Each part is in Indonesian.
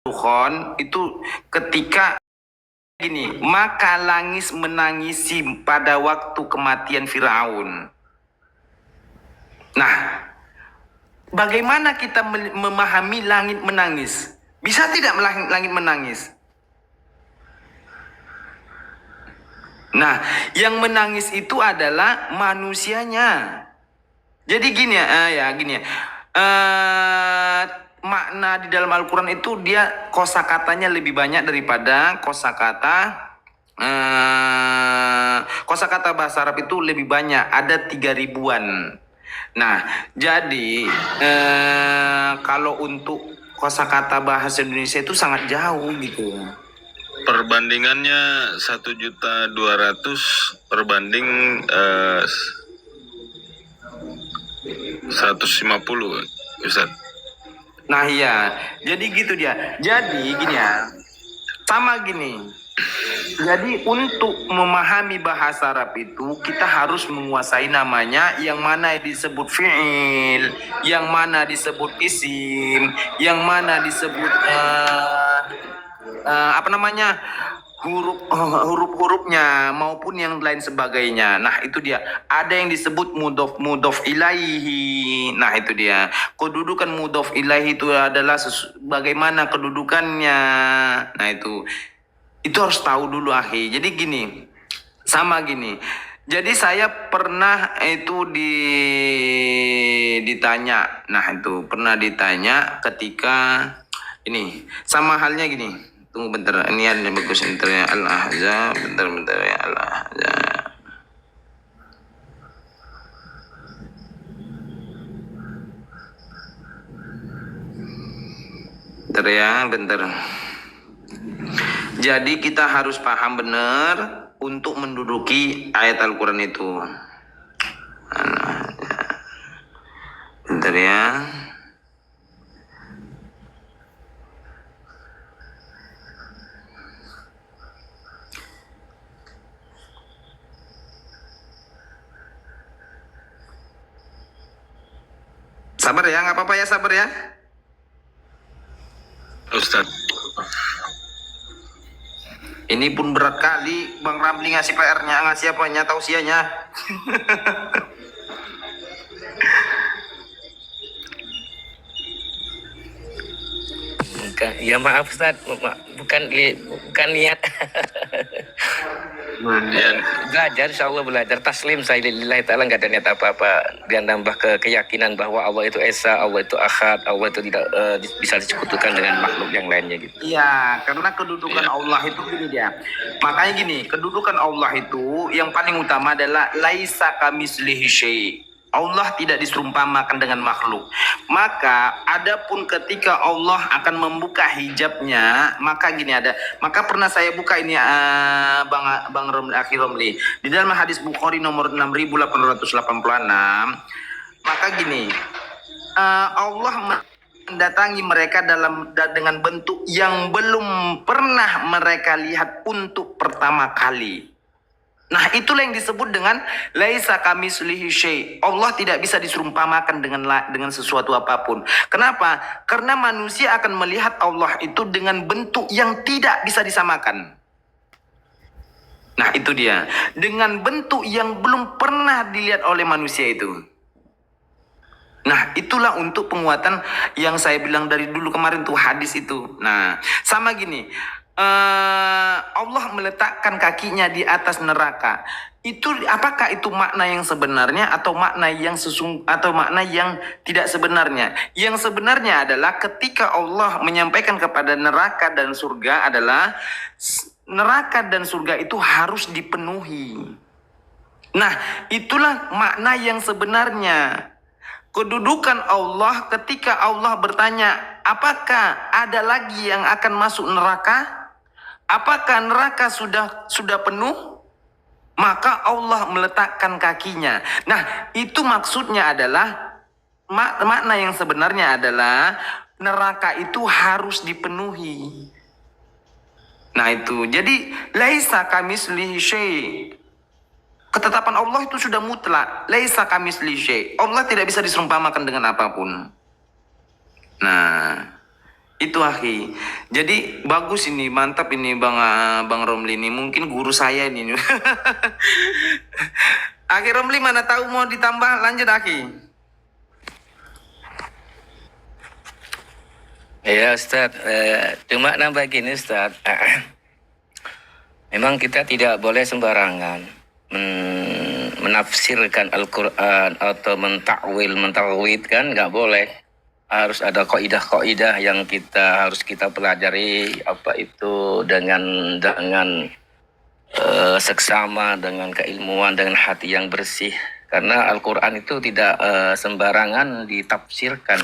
Tuhan itu ketika gini, maka langit menangisi pada waktu kematian Firaun. Nah, bagaimana kita memahami langit menangis? Bisa tidak langit menangis? Nah, yang menangis itu adalah manusianya. Jadi gini gini ya. Makna di dalam Al-Quran itu dia kosakatanya lebih banyak daripada kosakata bahasa Arab itu lebih banyak, ada 3.000-an. Nah, jadi kalau untuk kosakata bahasa Indonesia itu sangat jauh gitu. Perbandingannya 1.200.000 perbanding 150, Ustaz. Nah iya, jadi gitu dia. Jadi gini ya, sama gini. Jadi untuk memahami bahasa Arab itu kita harus menguasai namanya, yang mana disebut fi'il, yang mana disebut isim, yang mana disebut huruf-hurufnya maupun yang lain sebagainya. Nah itu dia. Ada yang disebut mudhof ilaihi. Nah itu dia. Kedudukan mudhof ilaihi itu adalah bagaimana kedudukannya. Nah itu harus tahu dulu akhi. Jadi gini, sama gini. Jadi saya pernah itu ditanya. Nah itu pernah ditanya ketika ini sama halnya gini. Tunggu bentar, ini ada yang bagus bentar ya, Al-Ahzab, bentar ya, Al-Ahzab. Bentar ya, bentar. Jadi kita harus paham benar untuk menduduki ayat Al-Quran itu. Bentar ya. Sabar ya, nggak apa-apa ya, sabar ya. Ustaz. Ini pun berat kali Bang Ramli ngasih PR-nya, ngasih apanya, tausiahnya. Ya maaf Ustaz, bukan niat. Belajar, insya Allah belajar taslim saya lillahi ta'ala, nggak ada niat apa-apa. Dan nambah ke keyakinan bahwa Allah itu Esa, Allah itu Ahad, Allah itu tidak bisa disekutukan dengan makhluk yang lainnya gitu. Iya, karena kedudukan Allah itu gini dia. Makanya gini, kedudukan Allah itu yang paling utama adalah laisa kamitslihi syai'. Allah tidak diserumpamakan dengan makhluk. Maka adapun ketika Allah akan membuka hijabnya, maka gini ada. Maka pernah saya buka ini Bang Romli. Di dalam hadis Bukhari nomor 6886, maka gini, Allah mendatangi mereka dengan bentuk yang belum pernah mereka lihat untuk pertama kali. Nah itulah yang disebut dengan laisa kamitslihi syai'. Allah tidak bisa diserumpamakan dengan sesuatu apapun. Kenapa? Karena manusia akan melihat Allah itu dengan bentuk yang tidak bisa disamakan. Nah itu dia, dengan bentuk yang belum pernah dilihat oleh manusia itu. Nah itulah untuk penguatan yang saya bilang dari dulu kemarin tuh hadis itu. Nah sama gini, Allah meletakkan kakinya di atas neraka. Itu apakah itu makna yang sebenarnya atau makna yang makna yang tidak sebenarnya? Yang sebenarnya adalah ketika Allah menyampaikan kepada neraka dan surga adalah neraka dan surga itu harus dipenuhi. Nah, itulah makna yang sebenarnya. Kedudukan Allah ketika Allah bertanya, apakah ada lagi yang akan masuk neraka? Apakah neraka sudah penuh? Maka Allah meletakkan kakinya. Nah, itu maksudnya adalah makna yang sebenarnya adalah neraka itu harus dipenuhi. Nah, itu. Jadi laisa kamitslihi syai'. Ketetapan Allah itu sudah mutlak. Laisa kamitslihi syai'. Allah tidak bisa diserumpamakan dengan apapun. Nah, Itu akhi. Jadi bagus ini, mantap ini Bang Romli ini. Mungkin guru saya ini. Akhi Romli mana tahu mau ditambah, lanjut akhi. Ya Ustaz, cuma nambah gini Ustaz. Memang kita tidak boleh sembarangan menafsirkan Al-Quran atau mentawil kan, nggak boleh. Harus ada kaidah-kaidah yang harus kita pelajari, apa itu dengan seksama, dengan keilmuan, dengan hati yang bersih. Karena Al-Quran itu tidak sembarangan ditafsirkan.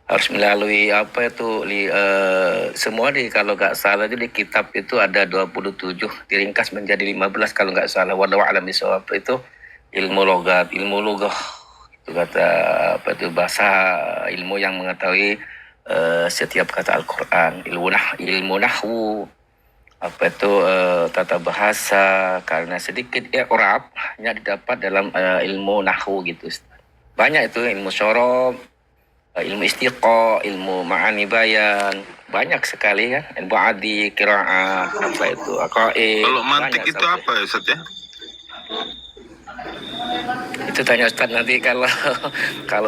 Harus melalui apa itu semua kalau nggak salah itu di kitab itu ada 27 diringkas menjadi 15 kalau nggak salah. Wallahu a'lam bishawab. Itu ilmu logat, ilmu lugah itu kata apa itu bahasa, ilmu yang mengetahui setiap kata Al-Quran, ilmu nahwu, apa itu tata bahasa, karena sedikit i'rab hanya didapat dalam ilmu nahwu gitu Ustaz. Banyak itu ilmu syarab, ilmu istiqa, ilmu ma'ani bayan, banyak sekali kan, ilmu adi, qiraat, apa itu aqaid. Kalau mantik itu apa ya Ustaz ya? Itu tanya Ustaz nanti kalau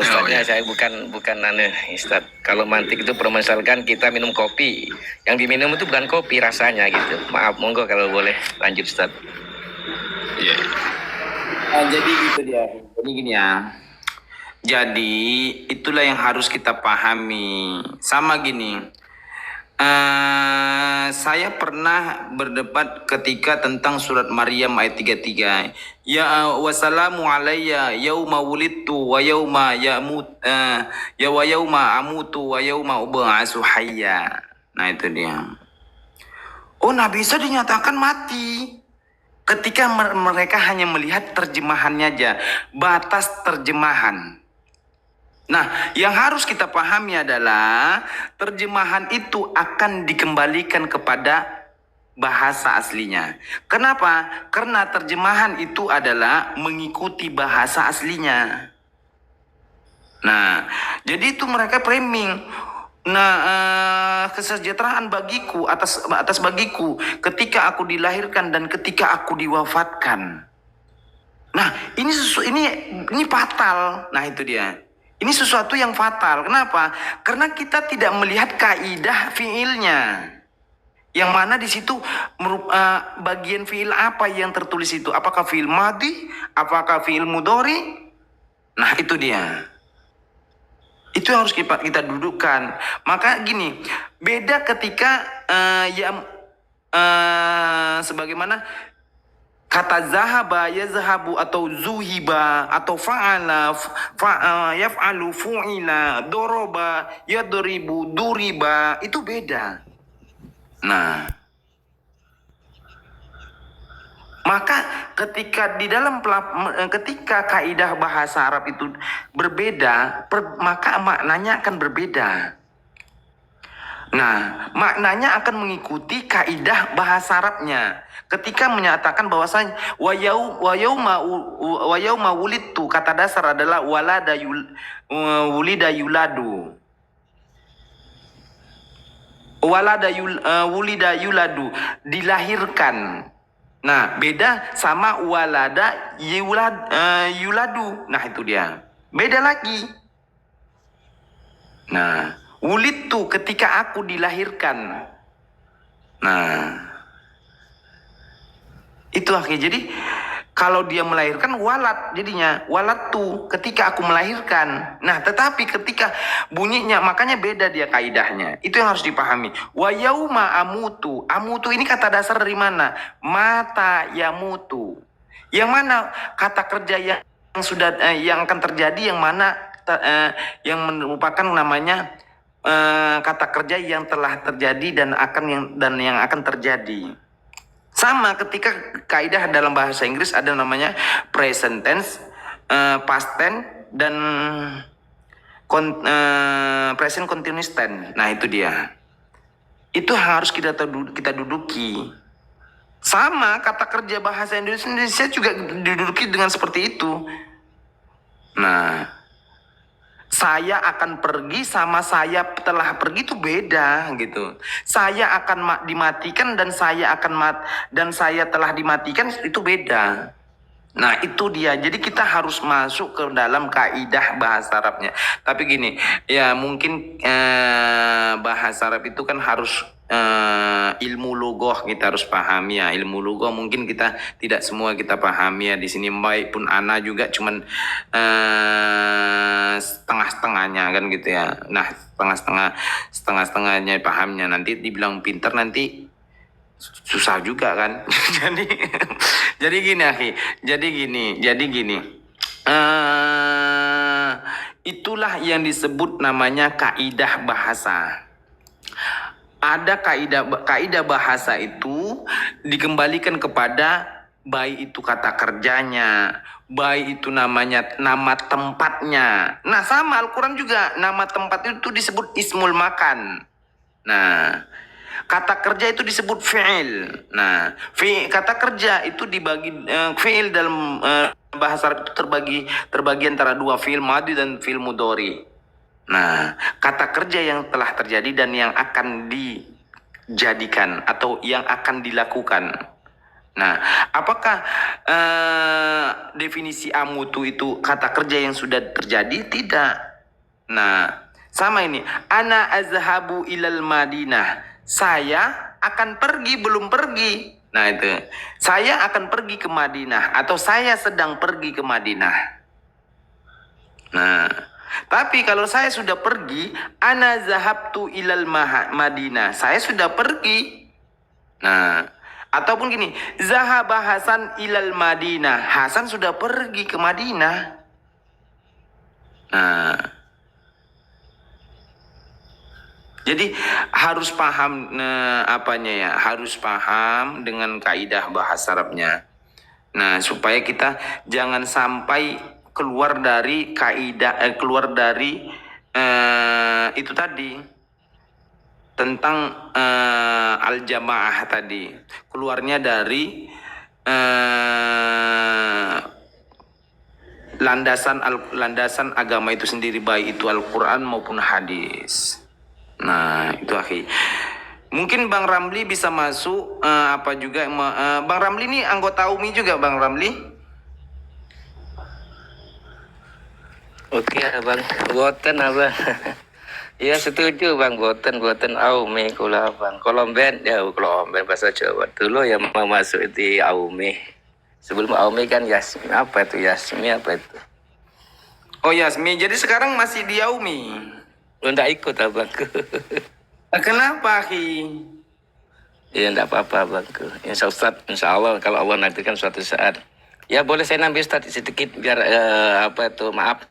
Ustaznya saya bukan Ustaz. Kalau mantik itu permisalkan kita minum kopi, yang diminum itu bukan kopi rasanya gitu. Maaf, monggo kalau boleh lanjut Ustaz. Iya. Jadi gitu dia. Jadi gini ya. Jadi itulah yang harus kita pahami. Sama gini. Saya pernah berdebat ketika tentang surat Maryam ayat 33. Ya wassalamu alayya yauma wulidtu wa yauma wa yauma amutu wa yauma ub'atsu hayya. Nah itu dia. Oh, Nabi Isa dinyatakan mati ketika mereka hanya melihat terjemahannya aja, batas terjemahan. Nah, yang harus kita pahami adalah terjemahan itu akan dikembalikan kepada bahasa aslinya. Kenapa? Karena terjemahan itu adalah mengikuti bahasa aslinya. Nah, jadi itu mereka framing. Nah, kesejahteraan bagiku atas bagiku ketika aku dilahirkan dan ketika aku diwafatkan. Nah, ini fatal. Nah, itu dia. Ini sesuatu yang fatal. Kenapa? Karena kita tidak melihat kaidah fiilnya. Yang mana di situ bagian fiil apa yang tertulis itu? Apakah fiil madhi? Apakah fiil mudhari? Nah, itu dia. Itu yang harus kita dudukkan. Maka gini, beda ketika sebagaimana kata zahaba, yazhabu, atau zuhiba, atau fa'ala, yaf'alu, fu'ila, doroba, yadribu, duriba, itu beda. Nah, maka ketika ketika kaidah bahasa Arab itu berbeda, maka maknanya akan berbeda. Nah, maknanya akan mengikuti kaidah bahasa Arabnya. Ketika menyatakan bahwasanya wa yauma wulidtu, kata dasar adalah wulida yuladu. Wulida yuladu, dilahirkan. Nah, beda sama walada yuladu. Nah, itu dia. Beda lagi. Nah, wulidtu ketika aku dilahirkan. Nah, itu akhirnya. Jadi kalau dia melahirkan walad, jadinya waladtu ketika aku melahirkan. Nah, tetapi ketika bunyinya, makanya beda dia kaidahnya. Itu yang harus dipahami. Wa yauma amutu. Amutu ini kata dasar dari mana? Mata yamutu. Yang mana kata kerja yang akan terjadi, yang mana yang merupakan namanya kata kerja yang telah terjadi dan yang akan terjadi. Sama ketika kaidah dalam bahasa Inggris ada namanya present tense, past tense, dan present continuous tense. Nah, itu dia. Itu harus kita duduki. Sama kata kerja bahasa Indonesia juga diduduki dengan seperti itu. Nah, Saya akan pergi sama saya telah pergi itu beda gitu. Saya akan dimatikan dan saya telah dimatikan itu beda. Nah itu dia. Jadi kita harus masuk ke dalam kaidah bahasa Arabnya. Tapi gini, ya mungkin bahasa Arab itu kan harus ilmu lughah kita harus pahami ya. Ilmu lughah mungkin kita tidak semua kita pahami ya. Di sini baik pun ana juga cuman setengah-setengahnya kan gitu ya. Nah setengah-setengahnya pahamnya. Nanti dibilang pinter nanti susah juga kan. jadi gini akhi, jadi gini itulah yang disebut namanya kaidah bahasa. Ada kaidah bahasa itu dikembalikan kepada baik itu kata kerjanya, baik itu namanya nama tempatnya. Nah sama Al-Quran juga nama tempat itu disebut ismul makan. Nah kata kerja itu disebut fi'il. Nah, kata kerja itu dibagi fi'il dalam bahasa Arab itu terbagi antara dua, fi'il madhi dan fi'il mudhari. Nah, kata kerja yang telah terjadi dan yang akan dijadikan atau yang akan dilakukan. Nah, apakah definisi amutu itu kata kerja yang sudah terjadi? Tidak. Nah, sama ini. Ana azhabu ilal Madinah. Saya akan pergi belum pergi. Nah itu. Saya akan pergi ke Madinah atau saya sedang pergi ke Madinah. Nah, tapi kalau saya sudah pergi, ana zahabtu ilal Madinah. Saya sudah pergi. Nah, ataupun gini, zahaba Hasan ilal Madinah. Hasan sudah pergi ke Madinah. Nah, jadi harus paham harus paham dengan kaidah bahasa Arabnya. Nah, supaya kita jangan sampai keluar dari kaidah itu tadi tentang al-jamaah tadi. Keluarnya dari landasan agama itu sendiri, baik itu Al-Qur'an maupun hadis. Nah itu akhi. Mungkin Bang Ramli bisa masuk Bang Ramli ini anggota UMI juga Bang Ramli. Oke abang, boten abang. Ya setuju bang, boten AUMI kula abang. Kolomben bahasa Jawa dulu yang mau masuk di AUMI. Sebelum AUMI kan Yasmi apa itu? Oh Yasmi, jadi sekarang masih di AUMI. Enggak ikut abangku. Kenapa akhi? Ya enggak apa-apa abangku. Insya Allah kalau Allah nanti kan suatu saat. Ya boleh saya nambah sedikit biar maaf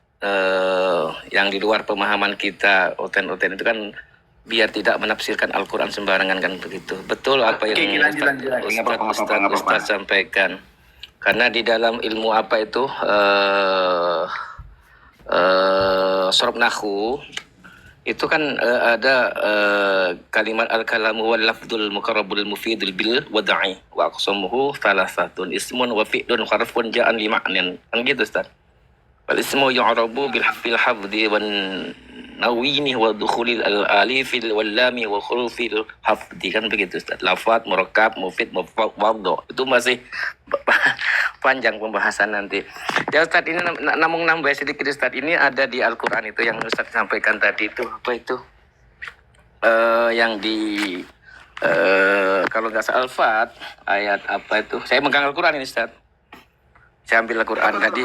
yang di luar pemahaman kita oten itu kan biar tidak menafsirkan Al-Quran sembarangan kan begitu. Betul apa yang Ustaz sampaikan. Karena di dalam ilmu sorob nahu itu kan ada kalimat al-kalamu wal lafdul muqarrabul mufidul bil wada'i wa aqsamuhu thalathatun ismun wa fi'lun harfun ja'an li ma'nin. Kan gitu Ustaz. Wal ismu yu'rabu bil hafdi wan nawini wa dukhulil alifil wal lami wa khurufil hafdi, kan begitu Ustaz. Lafaz murakkab mufid mufawwadh itu masih panjang pembahasan nanti. Ya Ustaz, ini namun nambah sedikit Ustaz, ini ada di Al-Qur'an itu yang Ustaz sampaikan tadi itu yang di kalau nggak salah Al-Fat ayat saya megang Al-Qur'an ini Ustaz. Saya ambil Al-Quran tadi,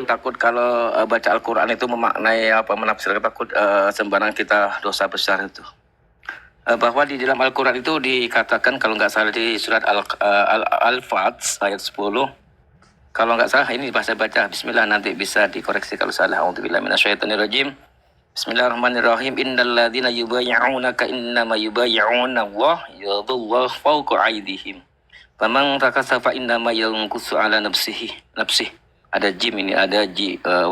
takut kalau baca Al-Quran itu memaknai menafsirkan, takut sembarang kita dosa besar itu. Bahwa di dalam Al-Quran itu dikatakan kalau nggak salah di surat Al-Fat ayat 10. Kalau nggak salah ini bahasa baca. Bismillah, nanti bisa dikoreksi kalau salah. A'udzubillahi minasyaitonirrajim. Bismillahirrahmanirrahim. Innal ladzina yubayyi'unaka innama yubayyi'una Allah yadullahu fawqa aydihim. Memang takasa fa innama yanqusu ala nafsih. Ada jim ini, ada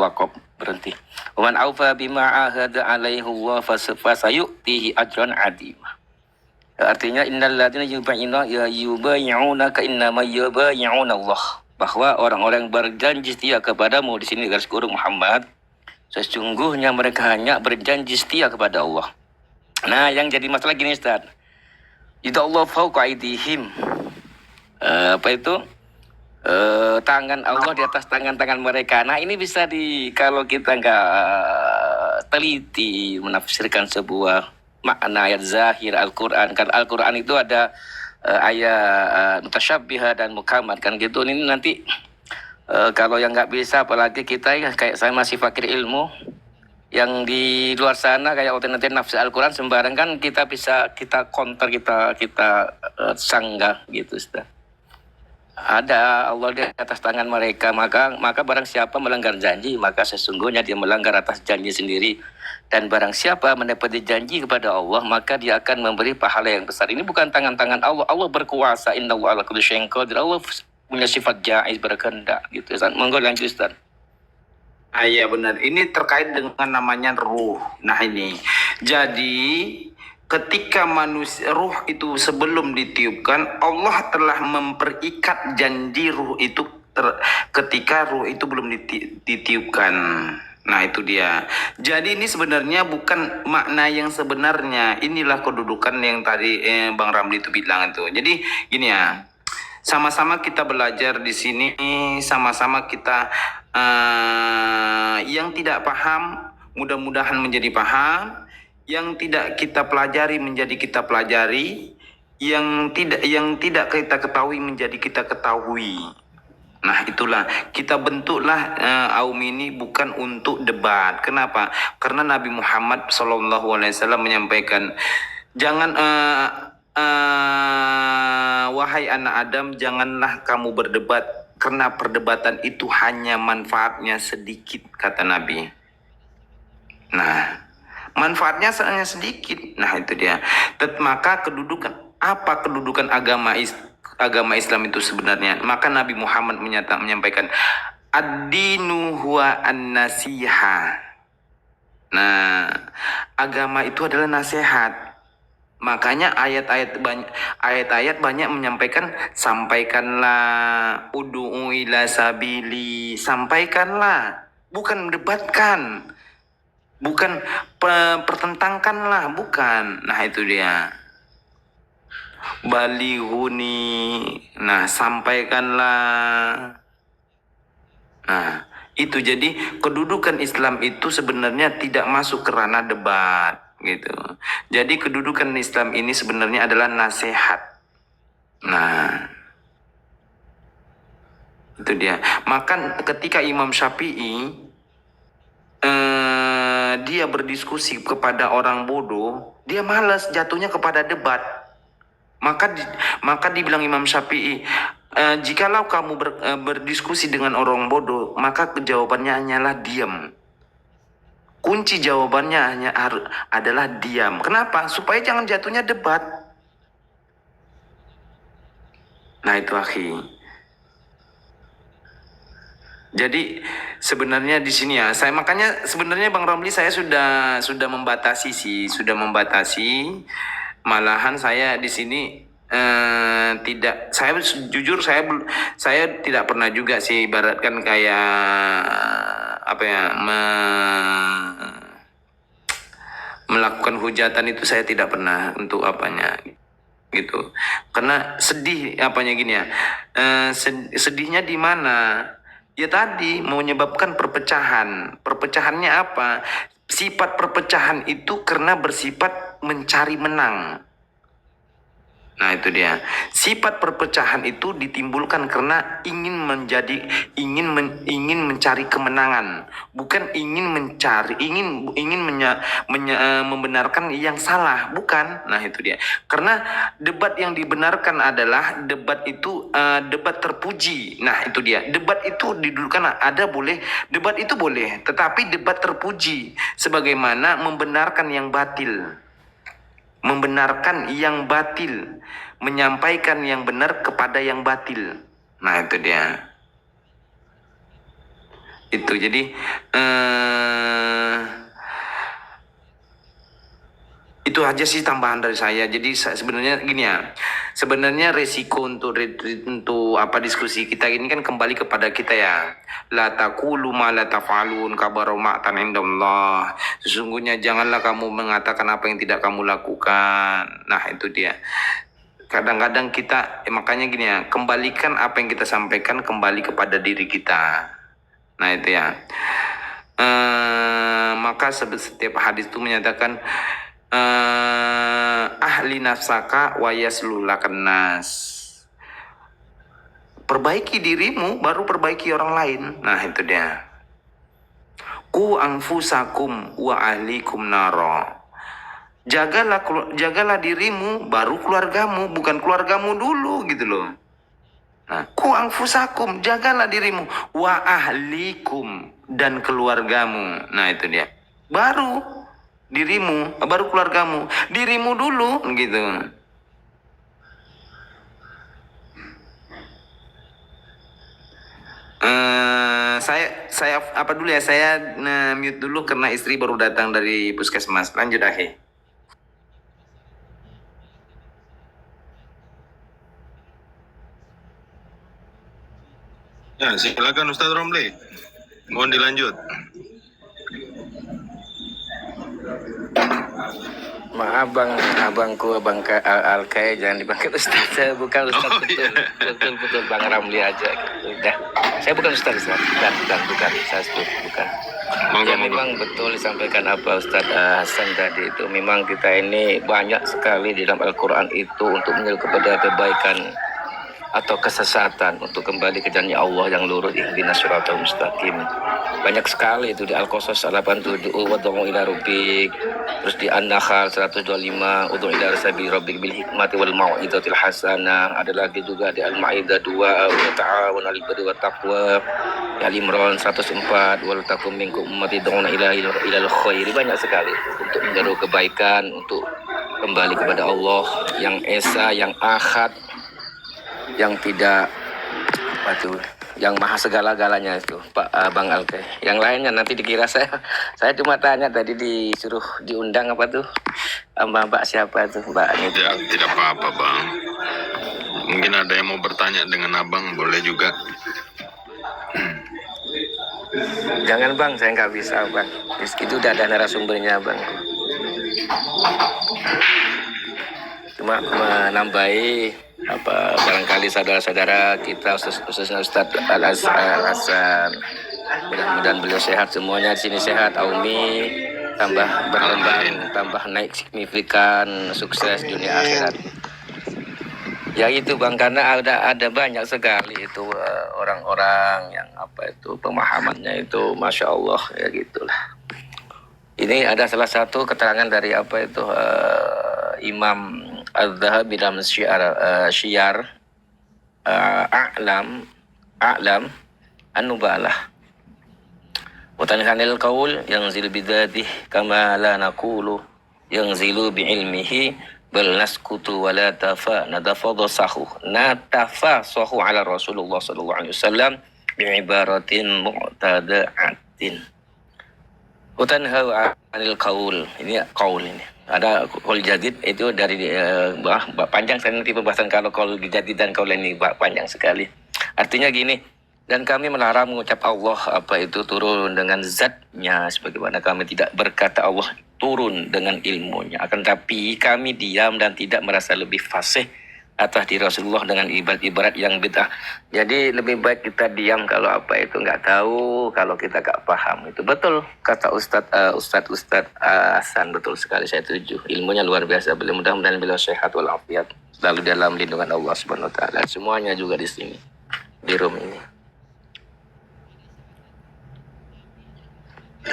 waqaf berhenti. Wa man aufa bima ahada alaihi wa fasayutihi ajran adima. Artinya innal ladzina yubayyi'una ka innama yubayyi'una Allah. Bahwa orang-orang yang berjanji setia kepadamu, di sini garis kurung Muhammad, Sesungguhnya mereka hanya berjanji setia kepada Allah. Nah, yang jadi masalah gini Ustaz. Idza Allah fauqa aydihim. Apa itu? Tangan Allah di atas tangan-tangan mereka. Nah, ini bisa kalau kita nggak teliti menafsirkan sebuah makna ayat zahir Al-Quran. Kan Al-Quran itu ada ayat mutasyabbihah dan mukammat kan gitu. Ini nanti kalau yang nggak bisa, apalagi kita ya kayak saya masih fakir ilmu, yang di luar sana kayak otentik nafsi Al-Quran sembarang kan kita bisa kita counter, kita sanggah gitu Ustaz. Ada Allah di atas tangan mereka, maka barang siapa melanggar janji maka sesungguhnya dia melanggar atas janji sendiri, dan barang siapa menepati janji kepada Allah maka dia akan memberi pahala yang besar. Ini bukan tangan-tangan Allah. Allah berkuasa, innahu ala kulli syai'in qadir. Allah punya sifat jaiz, berkehendak gitu Ustaz. Monggo lanjut Ustaz. Iya benar. Ini terkait dengan namanya ruh. Nah ini. Jadi ketika manusia ruh itu sebelum ditiupkan, Allah telah memperikat janji ruh itu ketika ruh itu belum ditiupkan. Nah itu dia. Jadi ini sebenarnya bukan makna yang sebenarnya. Inilah kedudukan yang tadi Bang Ramli itu bilang itu. Jadi gini ya. Sama-sama kita belajar di sini, sama-sama kita yang tidak paham mudah-mudahan menjadi paham, yang tidak kita pelajari menjadi kita pelajari, yang tidak kita ketahui menjadi kita ketahui. Nah itulah kita bentuklah Aum ini bukan untuk debat. Kenapa? Karena Nabi Muhammad SAW menyampaikan, jangan wahai anak Adam, janganlah kamu berdebat, karena perdebatan itu hanya manfaatnya sedikit, kata Nabi. Nah, manfaatnya hanya sedikit. Nah, itu dia. Maka kedudukan agama Islam itu sebenarnya? Maka Nabi Muhammad menyampaikan, ad-dinu huwa an-nasiha. Nah, agama itu adalah nasihat. Makanya ayat-ayat banyak menyampaikan, sampaikanlah, ud'u ila sabili, sampaikanlah, bukan mendebatkan, bukan pertentangkanlah, bukan. Nah itu dia. Balighuni, nah sampaikanlah. Nah itu, jadi kedudukan Islam itu sebenarnya tidak masuk ke ranah debat gitu. Jadi kedudukan Islam ini sebenarnya adalah nasihat. Nah itu dia. Maka ketika Imam Syafi'i dia berdiskusi kepada orang bodoh, dia malas, jatuhnya kepada debat. Maka dibilang Imam Syafi'i, jikalau kamu berdiskusi dengan orang bodoh, maka jawabannya hanyalah diam. Kunci jawabannya adalah diam. Kenapa? Supaya jangan jatuhnya debat. Nah itu akhi. Jadi sebenarnya di sini ya, makanya sebenarnya Bang Romli saya sudah membatasi sih, Malahan saya di sini tidak, saya jujur saya tidak pernah juga sih ibaratkan kayak apa ya, melakukan hujatan itu saya tidak pernah untuk apanya gitu. Karena sedih apanya gini ya, sedihnya di mana? Ya tadi menyebabkan perpecahan. Perpecahannya apa? Sifat perpecahan itu karena bersifat mencari menang. Nah itu dia. Sifat perpecahan itu ditimbulkan karena ingin mencari kemenangan, bukan membenarkan yang salah, bukan. Nah itu dia. Karena debat yang dibenarkan adalah debat itu debat terpuji. Nah itu dia. Debat itu didudukan debat itu boleh, tetapi debat terpuji sebagaimana membenarkan yang batil. Menyampaikan yang benar kepada yang batil. Nah itu dia. Itu jadi Itu aja sih tambahan dari saya. Jadi sebenarnya gini ya, sebenarnya resiko untuk apa diskusi kita ini kan kembali kepada kita ya. La taqulu ma la taf'alun kabaru ma'tan indallah. Sesungguhnya janganlah kamu mengatakan apa yang tidak kamu lakukan. Nah itu dia. Kadang-kadang kita makanya gini ya, kembalikan apa yang kita sampaikan kembali kepada diri kita. Nah itu ya. Maka setiap hadis itu menyatakan ahli nafsaka wa yaslulakan nas. Perbaiki dirimu baru perbaiki orang lain. Nah itu dia. Ku anfusakum wa ahlikum naro. Jagalah dirimu baru keluargamu, bukan keluargamu dulu gitu loh. Nah, ku anfusakum, jagalah dirimu, wa ahlikum, dan keluargamu. Nah itu dia. Baru dirimu, baru keluargamu. Dirimu dulu gitu. Saya apa dulu ya? Saya mute dulu karena istri baru datang dari puskesmas. Lanjut akhir. Ya, silakan Ustaz Romli. Mohon dilanjut. Maaf bang, abang Alkay jangan dipanggil Ustaz. Saya bukan Ustaz, Oh, iya. betul Bang Ramli aja. Udah, saya bukan Ustaz. Bukan. Saya bukan. Monggo, Ya monggo. memang betul disampaikan apa Ustaz Hasan tadi itu. Memang kita ini banyak sekali di dalam Al-Quran itu untuk menuju kepada kebaikan atau kesesatan, untuk kembali ke jalan Allah yang lurus, ihdinas siratal mustaqim. Banyak sekali itu di Al-Qasas 87, wad'u ila rabbik, terus di An-Nahl 125, ud'u ila sabili rabbik bil hikmati wal mau'izatil hasanah. Ada lagi juga di Al-Maidah 2, wa ta'awun 'alal birri wat taqwa. Di Al-Imran 104, wal takum minkum ummati yad'una ilal khairi. Banyak sekali untuk menjaga kebaikan, untuk kembali kepada Allah yang esa, yang ahad, yang tidak apa tuh, yang maha segala-galanya itu Pak Bang Alke. Yang lainnya nanti dikira saya cuma tanya tadi, disuruh diundang apa tuh Mbak siapa tuh Mbak itu. Ya, tidak apa-apa Bang. Mungkin ada yang mau bertanya dengan Abang, boleh juga. Jangan Bang, saya nggak bisa Bang. Itu udah ada narasumbernya Bang. Cuma menambahi apa barangkali saudara-saudara kita, khususnya Ustadz Al-Hasan, mudah-mudahan beliau sehat semuanya, di sini sehat, Aumi tambah berkembang, tambah naik signifikan, sukses dunia akhirat. Ya itu Bang, karena ada banyak sekali itu orang-orang yang apa itu pemahamannya itu Masya Allah ya gitulah. Ini ada salah satu keterangan dari apa itu Imam Az-Zahabi dalam Syiar A'lam An-Nubalah. Wa tanhanil qaul yanzil bidzatih kama la naqulu yanzilu bi'ilmihi bal naskutu wa la natafadasahu ala Rasulullah sallallahu alaihi wasallam bi'ibaratin mu'tada'atin. Utanhau anil qaul. Ini qaul ini. Ada qaul jadid itu dari panjang, saya nanti pembahasan kalau qaul jadid dan qaul ini panjang sekali. Artinya gini, dan kami melarang mengucap Allah apa itu turun dengan zatnya, sebagaimana kami tidak berkata Allah turun dengan ilmunya. Akan tapi kami diam dan tidak merasa lebih fasih atas di Rasulullah dengan ibarat-ibarat yang bid'ah. Jadi lebih baik kita diam kalau apa itu nggak tahu, kalau kita nggak paham. Itu betul kata Ustadz Hasan, betul sekali, saya setuju. Ilmunya luar biasa. Mudah-mudahan beliau sehat walafiat, selalu dalam lindungan Allah Subhanahu wa taala. Semuanya juga di sini, di room ini.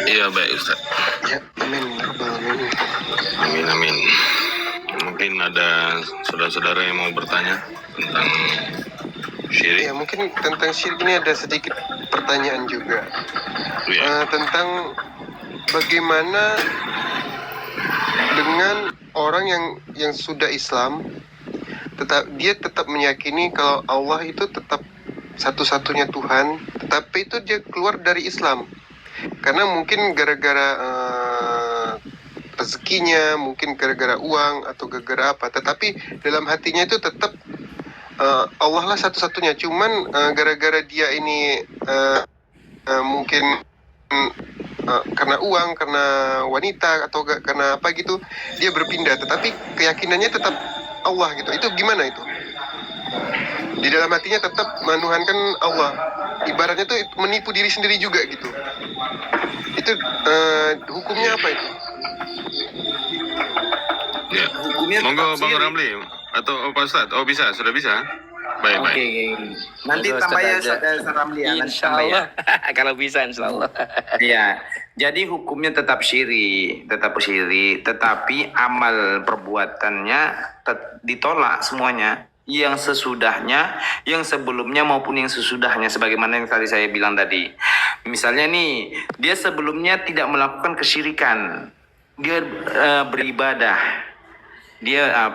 Iya baik Ustaz. Ya, amin. Amin amin. Mungkin ada saudara-saudara yang mau bertanya tentang syirik. Ya, mungkin tentang syirik ini ada sedikit pertanyaan juga. Ya. Tentang bagaimana dengan orang yang sudah Islam, dia tetap meyakini kalau Allah itu tetap satu-satunya Tuhan, tetapi itu dia keluar dari Islam. Karena mungkin gara-gara rezekinya, mungkin gara-gara uang atau gara-gara apa. Tetapi dalam hatinya itu tetap Allah lah satu-satunya. Cuman gara-gara dia ini mungkin karena uang, karena wanita atau karena apa gitu, dia berpindah. Tetapi keyakinannya tetap Allah gitu. Itu gimana itu? Di dalam hatinya tetap menuhankan Allah. Ibaratnya tuh menipu diri sendiri juga gitu. Itu hukumnya apa itu? Ya. Hukumnya Monggo tetap Bang syirik. Ramli atau Pak Ustadz. Oh bisa, sudah bisa. Baik, Oke, baik. nanti Monggo, tambah ya Ustaz Ustaz Ramli ya. Nanti Insya tambah ya. Allah. Kalau bisa insya Allah. Iya, jadi hukumnya tetap syirik, tetapi amal perbuatannya ditolak semuanya. Yang sesudahnya, yang sebelumnya maupun yang sesudahnya, sebagaimana yang tadi saya bilang tadi. Misalnya nih, dia sebelumnya tidak melakukan kesyirikan, dia beribadah. Dia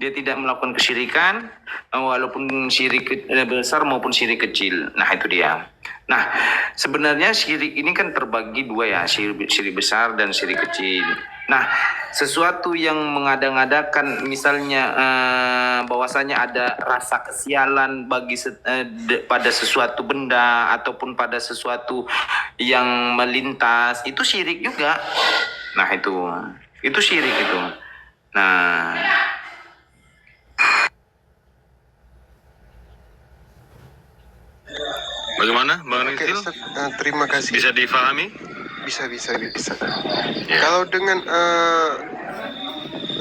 Dia tidak melakukan kesyirikan, walaupun syirik besar maupun syirik kecil. Nah, itu dia. Nah, sebenarnya syirik ini kan terbagi dua ya, syirik besar dan syirik kecil. Nah, sesuatu yang mengada-ngadakan misalnya bahwasanya ada rasa kesialan pada sesuatu benda ataupun pada sesuatu yang melintas, itu syirik juga. Nah, itu syirik itu. Nah, Bagaimana Bang Oke, Rizil? Ustaz, terima kasih. Bisa difahami? Bisa. Ya. Kalau dengan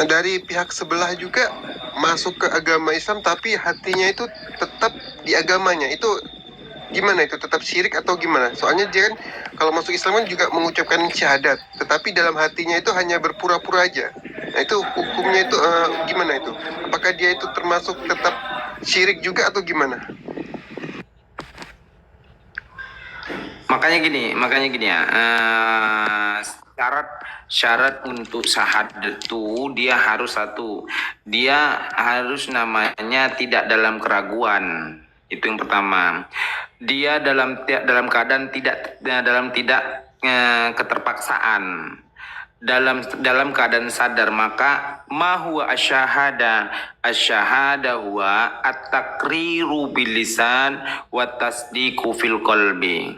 dari pihak sebelah juga masuk ke agama Islam, tapi hatinya itu tetap di agamanya, itu gimana itu? Tetap syirik atau gimana? Soalnya dia kan kalau masuk Islam kan juga mengucapkan syahadat, tetapi dalam hatinya itu hanya berpura-pura aja. Nah, itu hukumnya itu gimana itu? Apakah dia itu termasuk tetap syirik juga atau gimana? makanya gini ya. Syarat untuk syahadat itu dia harus namanya tidak dalam keraguan. Itu yang pertama. Dia dalam keadaan tidak keterpaksaan. Dalam keadaan sadar, maka ma huwa asyhada huwa at-taqriru bil lisan wa tasdiqu fil qalbi.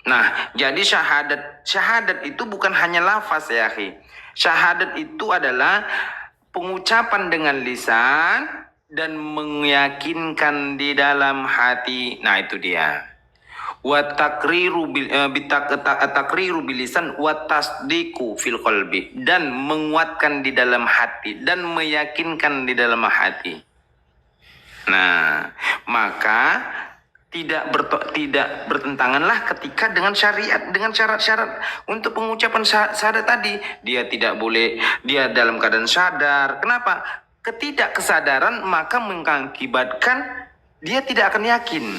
Nah, jadi syahadat itu bukan hanya lafaz ya, akhi. Syahadat itu adalah pengucapan dengan lisan dan meyakinkan di dalam hati. Nah, itu dia. Wa taqriru bil lisan wa tasdiqu fil qalbi, dan menguatkan di dalam hati dan meyakinkan di dalam hati. Nah, maka tidak bertentanganlah ketika dengan syariat, dengan syarat-syarat untuk pengucapan syahadat tadi. Dia tidak boleh, dia dalam keadaan sadar. Kenapa? Ketidakkesadaran maka mengakibatkan dia tidak akan yakin.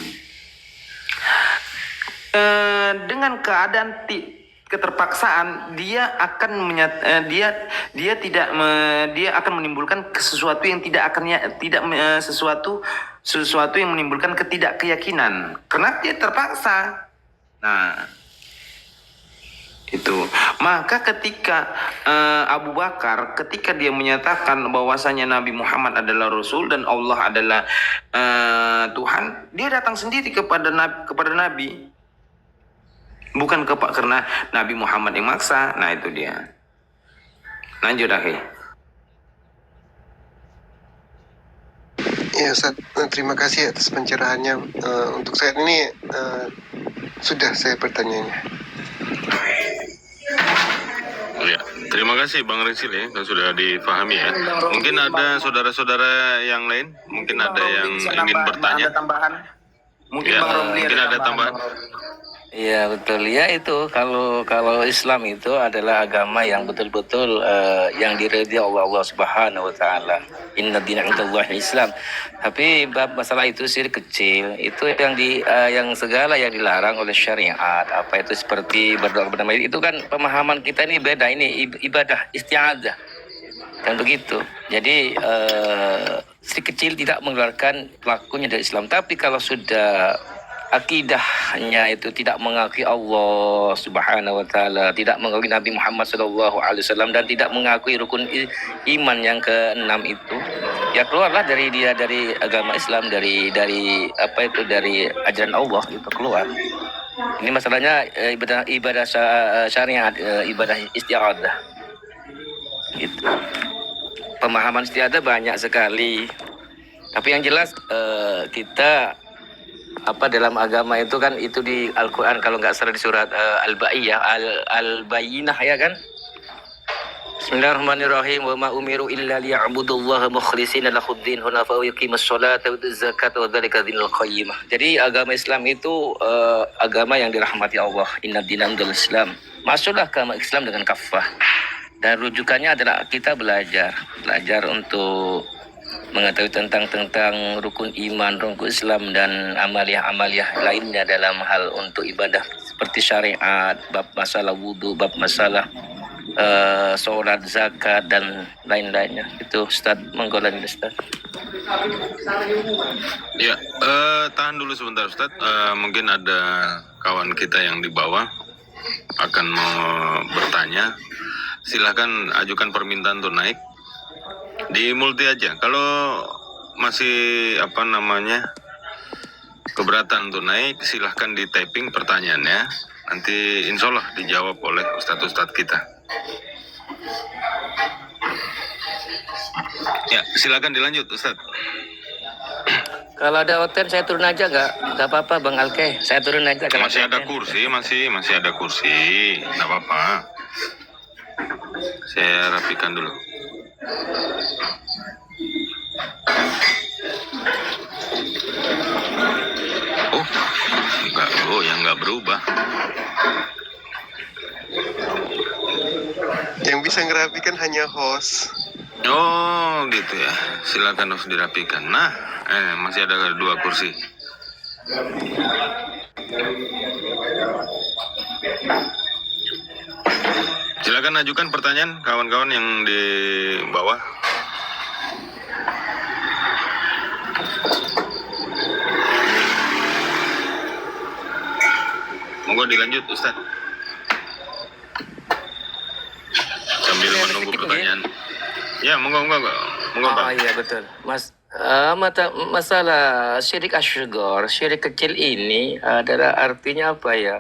Dengan keadaan keterpaksaan, dia akan dia akan menimbulkan sesuatu yang sesuatu yang menimbulkan ketidakkeyakinan karena dia terpaksa. Nah, itu. Maka ketika Abu Bakar, ketika dia menyatakan bahwasanya Nabi Muhammad adalah Rasul dan Allah adalah Tuhan, dia datang sendiri kepada Nabi. Bukan karena Nabi Muhammad yang maksa. Nah, itu dia. Lanjut, akhi. Ya Ustaz, terima kasih atas pencerahannya. Untuk saat ini sudah saya bertanyanya. Ya, terima kasih Bang Rizil ya, yang sudah difahami ya. Mungkin ada saudara-saudara yang lain, mungkin ada yang ingin bertanya. Ada tambahan? Mungkin Ya, Bang Romli mungkin ada tambahan. Iya betul ya, itu kalau Islam itu adalah agama yang betul-betul yang diridhai Allah Subhanahu wa taala. Inna dina indallahi Islam. Tapi bab masalah itu syirik kecil itu yang segala yang dilarang oleh syariat, apa itu seperti berdoa kepada mayit, itu kan pemahaman kita ini beda, ini ibadah isti'adzah. Dan begitu. Jadi syirik kecil tidak mengeluarkan pelakunya dari Islam. Tapi kalau sudah akidahnya itu tidak mengakui Allah Subhanahu wa taala, tidak mengakui Nabi Muhammad sallallahu alaihi wasallam, dan tidak mengakui rukun iman yang keenam itu, ya keluarlah dari dia dari agama Islam, dari dari ajaran Allah itu keluar. Ini masalahnya ibadah syariat, ibadah istiadah. Gitu. Pemahaman istiadah banyak sekali. Tapi yang jelas kita dalam agama itu kan itu di Al-Qur'an, kalau nggak salah di surat Al-Bayyinah ya kan. Bismillahirrahmanirrahim. Wa ma umiru illa liya'budullaha mukhlishina lahuddin hunafa wa yuqimus sholata wa yutuz zakata wa dzalika dinul qayyimah. Jadi agama Islam itu agama yang dirahmati Allah. Inna dina indal Islam. Masuklah ke Islam dengan kafah. Dan rujukannya adalah kita belajar untuk mengetahui tentang rukun iman, rukun Islam, dan amaliyah lainnya dalam hal untuk ibadah seperti syariat, bab masalah wudhu, bab masalah sholat, zakat, dan lain-lainnya. Itu Ustaz, monggo lanjut Ustaz. Ya, tahan dulu sebentar Ustaz. Mungkin ada kawan kita yang di bawah akan mau bertanya. Silahkan ajukan permintaan untuk naik di multi aja. Kalau masih keberatan untuk naik, silahkan di typing pertanyaannya. Nanti insya Allah dijawab oleh ustadz kita. Ya, silakan dilanjut Ustadz. Kalau ada hotel saya turun aja nggak apa-apa Bang Alke, saya turun aja. Masih ada kursi, masih ada kursi, nggak apa-apa. Saya rapikan dulu. Yang nggak berubah. Yang bisa ngerapikan hanya host. Oh gitu ya. Silakan harus dirapikan. Nah, masih ada 2 kursi. Silakan ajukan pertanyaan kawan-kawan yang di bawah. Monggo dilanjut Ustaz. Sambil menunggu pertanyaan. Ya, monggo Bang. Iya betul. Masalah syirik asghar, syirik kecil ini adalah artinya apa ya?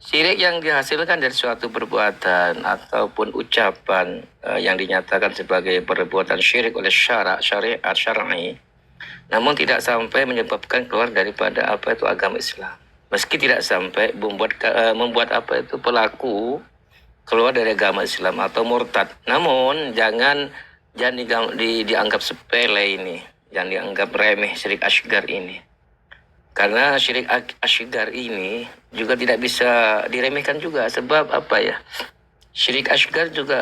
Syirik yang dihasilkan dari suatu perbuatan ataupun ucapan yang dinyatakan sebagai perbuatan syirik oleh syariat syar'i, namun tidak sampai menyebabkan keluar daripada agama Islam. Meski tidak sampai membuat pelaku keluar dari agama Islam atau murtad. Namun jangan dianggap sepele ini, jangan dianggap remeh syirik asghar ini. Karena syirik asghar ini juga tidak bisa diremehkan juga. Sebab syirik asghar juga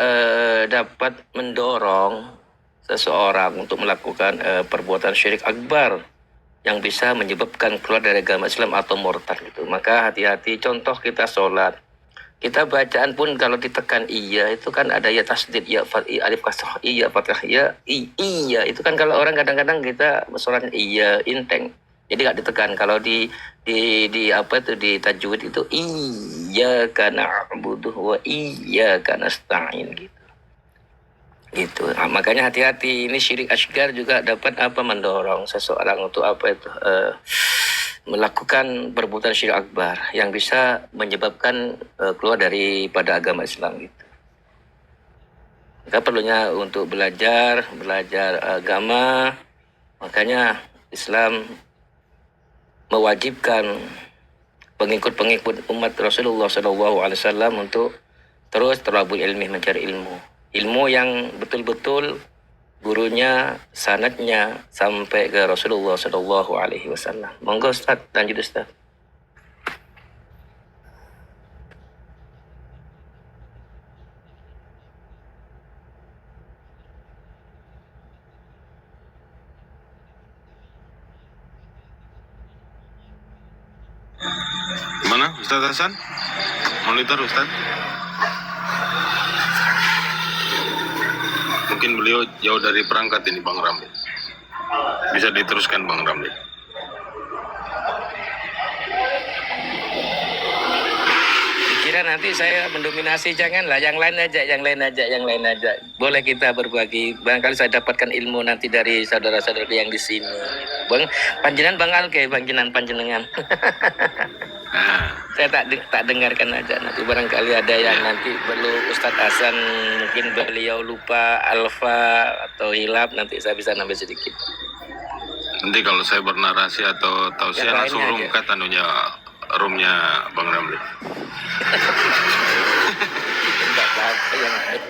dapat mendorong seseorang untuk melakukan perbuatan syirik akbar yang bisa menyebabkan keluar dari agama Islam atau murtad gitu. Maka hati-hati. Contoh kita sholat, kita bacaan pun kalau ditekan iya itu kan ada ya tasdid, ya alif kasrah, iya fathah, ya iya itu kan kalau orang kadang-kadang kita sholatnya iya inteng. Jadi nggak ditekan. Kalau di tajwid itu iyyaka na'budu wa iyyaka nasta'in gitu. Nah, makanya hati-hati, ini syirik asghar juga dapat mendorong seseorang untuk melakukan perbuatan syirik akbar yang bisa menyebabkan keluar daripada agama Islam gitu. Maka perlunya untuk belajar agama. Makanya Islam mewajibkan pengikut umat Rasulullah SAW untuk terus talabul ilmi, mencari ilmu yang betul-betul gurunya, sanadnya sampai ke Rasulullah SAW. Monggo Ustaz, lanjut Ustaz. Mana Ustaz Hasan? Monitor Ustaz. Mungkin beliau jauh dari perangkat ini Bang Ramli. Bisa diteruskan Bang Ramli. dikira nanti saya mendominasi, janganlah, yang lain aja, yang lain aja, yang lain aja. Boleh kita berbagi, barangkali saya dapatkan ilmu nanti dari saudara-saudara yang di sini. Bang, Bang Alke, panjenengan. Nah, Saya tak dengarkan aja, nanti barangkali ada yang nanti perlu Ustadz Hasan, mungkin beliau lupa alfa atau hilap, nanti saya bisa nambah sedikit. nanti kalau saya bernarasi atau tausiah Yang langsung lainnya room roomnya Bang Ramli. Tidak apa-apa yang lain.